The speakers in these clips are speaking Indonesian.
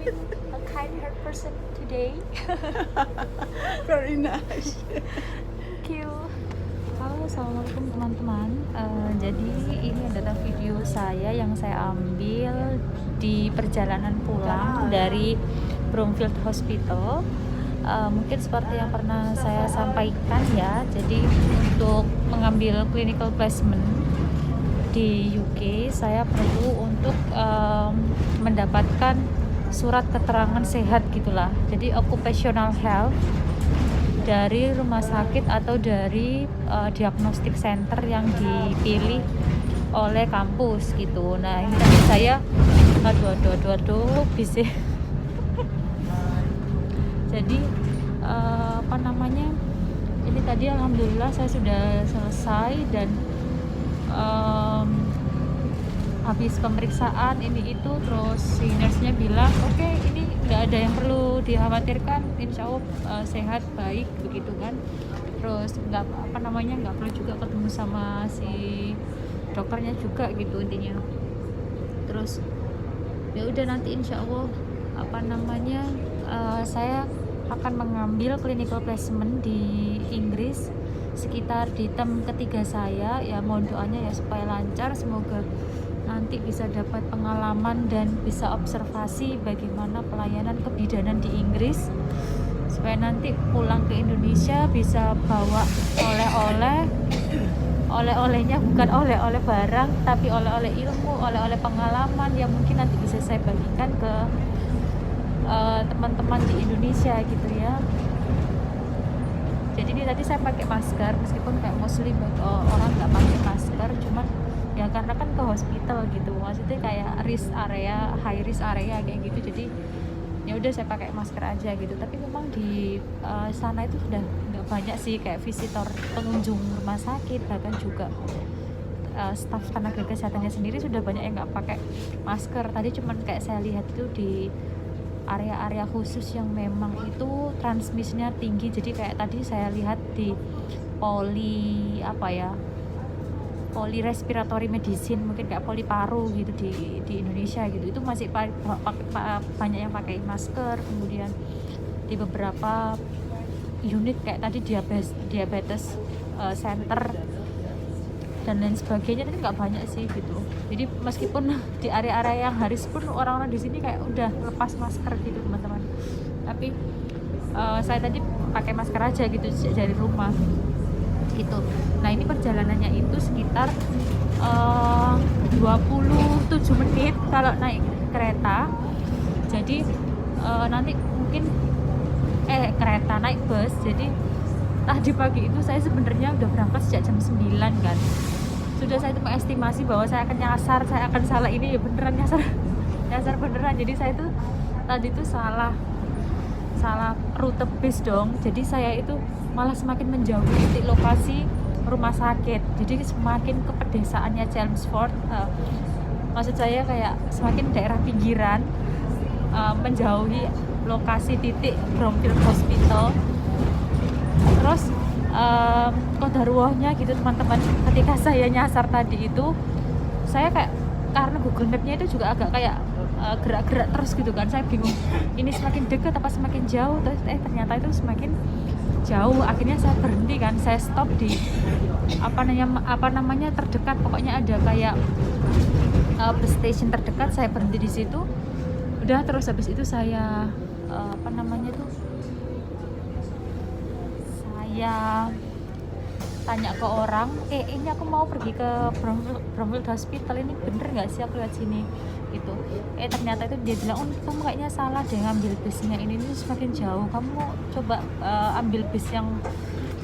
a kind-hearted person today. Very nice. Thank you. Halo, assalamualaikum teman-teman. Jadi ini adalah video saya yang saya ambil di perjalanan pulang dari Broomfield Hospital. Mungkin seperti yang pernah saya sampaikan ya. Jadi untuk mengambil clinical placement di UK, saya perlu untuk mendapatkan surat keterangan sehat gitulah. Jadi occupational health dari rumah sakit atau dari diagnostic center yang dipilih oleh kampus gitu. Nah ini tadi saya aduh busy. Jadi apa namanya, ini tadi alhamdulillah saya sudah selesai dan habis pemeriksaan ini itu, terus si nurse-nya bilang oke, ini nggak ada yang perlu dikhawatirkan, insya Allah sehat baik begitu kan. Terus nggak perlu juga ketemu sama si dokternya juga gitu intinya. Terus ya udah, nanti insya Allah saya akan mengambil clinical placement di Inggris sekitar di term ketiga saya ya. Mohon doanya ya supaya lancar, semoga nanti bisa dapat pengalaman dan bisa observasi bagaimana pelayanan kebidanan di Inggris, supaya nanti pulang ke Indonesia bisa bawa oleh-olehnya bukan oleh-oleh barang tapi oleh-oleh ilmu, oleh-oleh pengalaman yang mungkin nanti bisa saya bagikan ke teman-teman di Indonesia gitu ya. Jadi ini tadi saya pakai masker meskipun kayak mostly orang nggak pakai masker, cuman ya karena kan ke hospital gitu, maksudnya kayak high risk area kayak gitu, jadi ya udah saya pakai masker aja gitu. Tapi memang di sana itu sudah nggak banyak sih kayak visitor, pengunjung rumah sakit, bahkan juga staf tenaga kesehatannya sendiri sudah banyak yang nggak pakai masker. Tadi cuman kayak saya lihat itu di area-area khusus yang memang itu transmisinya tinggi. Jadi kayak tadi saya lihat di poli respiratory medicine, mungkin kayak poli paru gitu di Indonesia gitu, itu masih banyak yang pakai masker. Kemudian di beberapa unit kayak tadi diabetes center dan lain sebagainya itu nggak banyak sih gitu. Jadi meskipun di area-area yang haris pun orang-orang di sini kayak udah lepas masker gitu teman-teman. Tapi saya tadi pakai masker aja gitu dari rumah gitu. Nah ini perjalanannya itu sekitar 27 menit kalau naik kereta. Jadi nanti mungkin kereta naik bus. Jadi tadi pagi itu saya sebenarnya udah berangkat sejak jam 9 kan. Sudah saya itu mengestimasi bahwa saya akan nyasar, saya akan salah, ini ya beneran nyasar beneran. Jadi saya itu tadi itu salah rute bis dong. Jadi saya itu malah semakin menjauhi titik lokasi rumah sakit. Jadi semakin ke pedesaannya Chelmsford, maksud saya kayak semakin daerah pinggiran, menjauhi lokasi titik Broomfield Hospital. Terus kodaruahnya gitu teman-teman, ketika saya nyasar tadi itu saya kayak, karena Google Map-nya itu juga agak kayak gerak-gerak terus gitu kan, saya bingung ini semakin dekat apa semakin jauh. Terus ternyata itu semakin jauh. Akhirnya saya berhenti kan, saya stop di apa namanya terdekat, pokoknya ada kayak bus station terdekat, saya berhenti di situ. Udah, terus habis itu saya saya tanya ke orang, ini aku mau pergi ke Broomfield Hospital, ini bener nggak sih aku lihat sini gitu. Ternyata itu dia bilang, kamu kayaknya salah deh ngambil busnya, ini semakin jauh, kamu coba ambil bis yang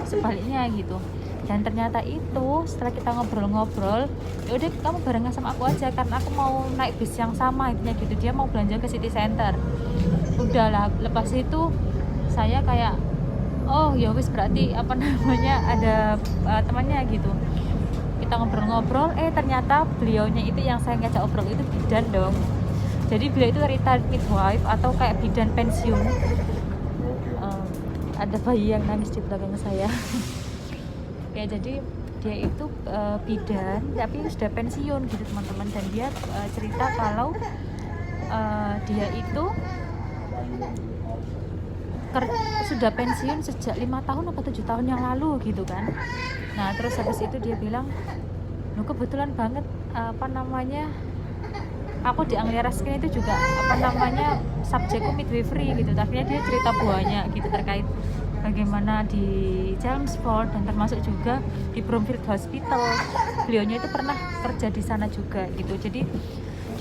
sebaliknya gitu. Dan ternyata itu setelah kita ngobrol-ngobrol, ya udah kamu barengan sama aku aja karena aku mau naik bis yang sama intinya gitu. Dia mau belanja ke city center. Udahlah, lepas itu saya kayak oh ya wis, berarti ada temannya gitu. Kita ngobrol-ngobrol, ternyata beliaunya itu yang saya ngajak obrol itu bidan dong. Jadi beliau itu retired midwife atau kayak bidan pensiun. Ada bayi yang nangis di belakang saya. Ya jadi dia itu bidan tapi sudah pensiun gitu teman-teman. Dan dia cerita kalau dia itu sudah pensiun sejak 5 tahun atau 7 tahun yang lalu gitu kan. Nah terus habis itu dia bilang, loh kebetulan banget aku di Anglia Ruskin itu juga subjekku midwifery gitu. Akhirnya dia cerita banyak gitu terkait bagaimana di Chelmsford dan termasuk juga di Bromfield Hospital. Beliaunya itu pernah kerja di sana juga gitu. Jadi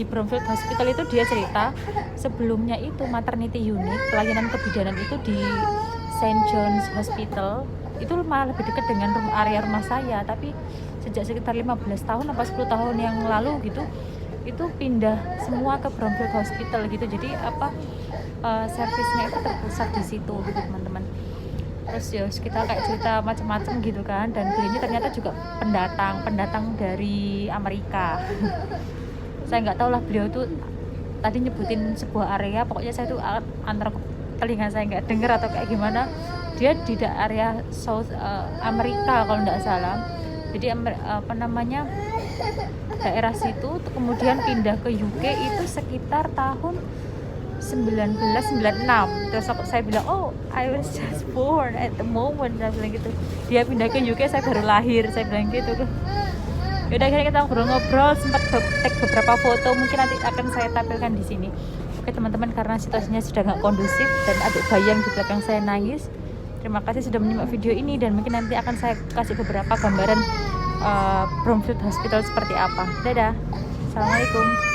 di Bromfield Hospital itu dia cerita sebelumnya itu maternity unit pelayanan kebidanan itu di St. John's Hospital itu malah lebih dekat dengan area rumah saya, tapi sejak sekitar 15 tahun atau 10 tahun yang lalu gitu itu pindah semua ke Bromfield Hospital gitu. Jadi servisnya itu terpusat di situ gitu teman-teman. Terus ya kita kayak cerita macam-macam gitu kan, dan beliaunya ternyata juga pendatang dari Amerika. Saya nggak tahu lah beliau tuh tadi nyebutin sebuah area, pokoknya saya tuh antara telinga saya nggak dengar atau kayak gimana. Dia di area South Amerika kalau nggak salah. Jadi daerah situ kemudian pindah ke UK itu sekitar tahun 1996. Terus saya bilang, oh I was just born at the moment, saya bilang gitu. Dia pindah ke UK, saya baru lahir, saya bilang gitu. Yaudah akhirnya kita ngobrol-ngobrol, sempat tag beberapa foto, mungkin nanti akan saya tampilkan di sini. Oke teman-teman, karena situasinya sudah nggak kondusif dan adik bayang di belakang saya nangis. Terima kasih sudah menyimak video ini, dan mungkin nanti akan saya kasih beberapa gambaran Bromfield Hospital seperti apa. Dadah, assalamualaikum.